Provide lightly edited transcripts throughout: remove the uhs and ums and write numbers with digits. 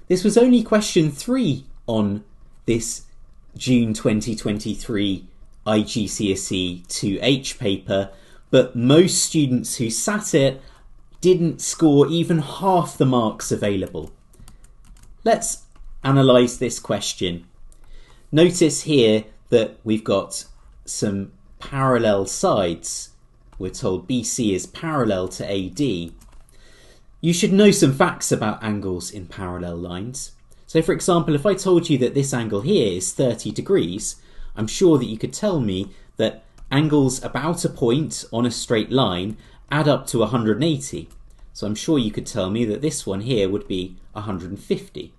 This was only question 3 on this June 2023 iGCSE 2H paper, but most students who sat it didn't score even half the marks available. Let's analyse this question. Notice here that we've got some parallel sides. We're told BC is parallel to AD. You should know some facts about angles in parallel lines. So for example, if I told you that this angle here is 30 degrees, I'm sure that you could tell me that angles about a point on a straight line add up to 180. So I'm sure you could tell me that this one here would be 150.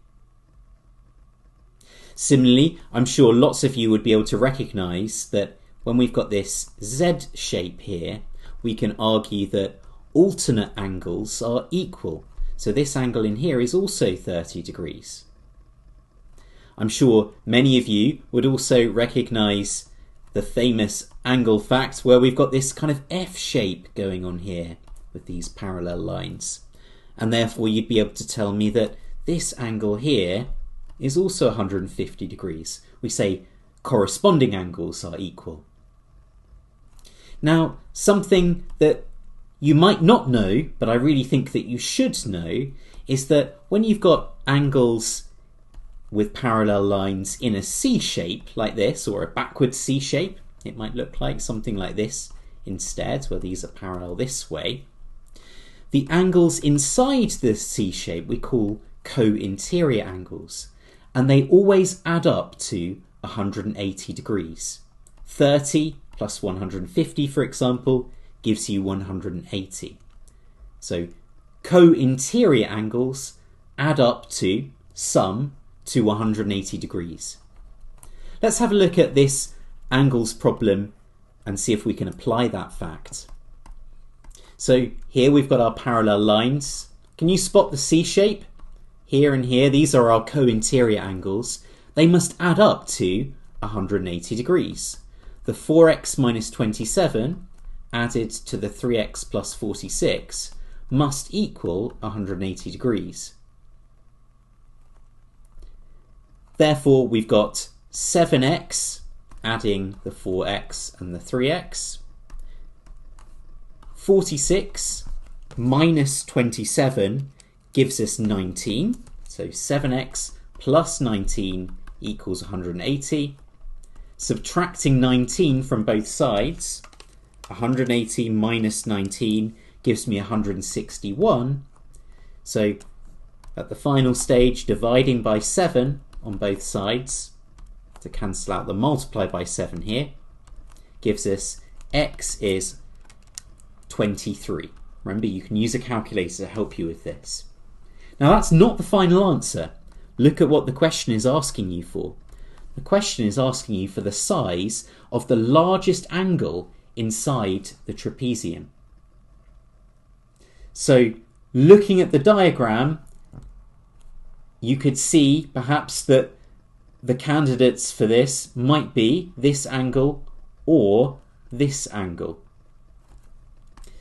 Similarly, I'm sure lots of you would be able to recognise that when we've got this Z shape here, we can argue that alternate angles are equal. So this angle in here is also 30 degrees. I'm sure many of you would also recognise the famous angle fact where we've got this kind of F shape going on here with these parallel lines. And therefore you'd be able to tell me that this angle here is also 150 degrees. We say corresponding angles are equal. Now, something that you might not know, but I really think that you should know, is that when you've got angles with parallel lines in a C shape like this, or a backwards C shape, it might look like something like this instead, where these are parallel this way. The angles inside the C shape we call co-interior angles, and they always add up to 180 degrees. 30 plus 150, for example, gives you 180. So co-interior angles add up to sum to 180 degrees. Let's have a look at this angles problem and see if we can apply that fact. So here we've got our parallel lines. Can you spot the C shape? Here and here, these are our co-interior angles. They must add up to 180 degrees. The 4x minus 27 added to the 3x plus 46 must equal 180 degrees. Therefore, we've got 7x adding the 4x and the 3x. 46 minus 27 gives us 19. So 7x plus 19 equals 180. Subtracting 19 from both sides, 180 minus 19 gives me 161. So at the final stage, dividing by 7 on both sides to cancel out the multiply by 7 here gives us x is 23. Remember, you can use a calculator to help you with this. Now that's not the final answer. Look at what the question is asking you for. The question is asking you for the size of the largest angle inside the trapezium. So looking at the diagram, you could see perhaps that the candidates for this might be this angle or this angle.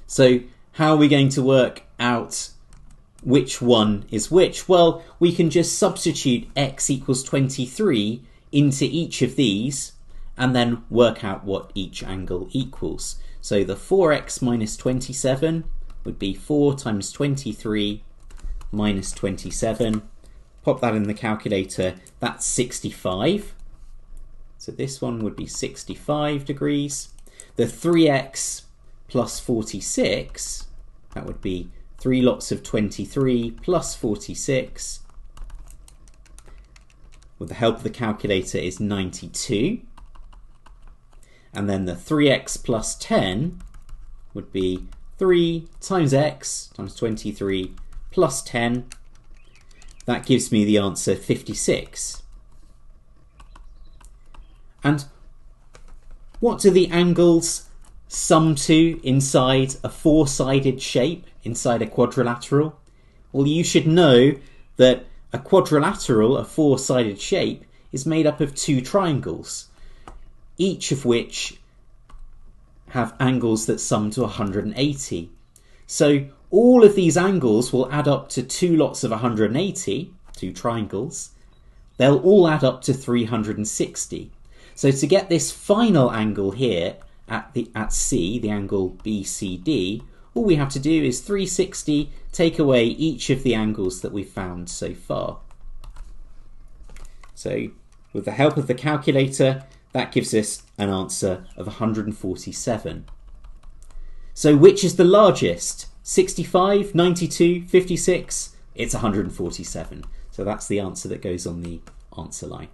So how are we going to work out which one is which? Well, we can just substitute x equals 23 into each of these and then work out what each angle equals. So the 4x minus 27 would be 4 times 23 minus 27. Pop that in the calculator, that's 65. So this one would be 65 degrees. The 3x plus 46, that would be 3 lots of 23 plus 46. With the help of the calculator is 92. And then the 3x plus 10 would be 3 times x times 23 plus 10. That gives me the answer 56. And what do the angles sum to inside a four-sided shape, inside a quadrilateral? Well, you should know that a quadrilateral, a four-sided shape, is made up of two triangles, each of which have angles that sum to 180. So all of these angles will add up to two lots of 180, two triangles, they'll all add up to 360. So to get this final angle here at C, the angle BCD, all we have to do is 360, take away each of the angles that we've found so far. So with the help of the calculator, that gives us an answer of 147. So which is the largest? 65, 92, 56? It's 147. So that's the answer that goes on the answer line.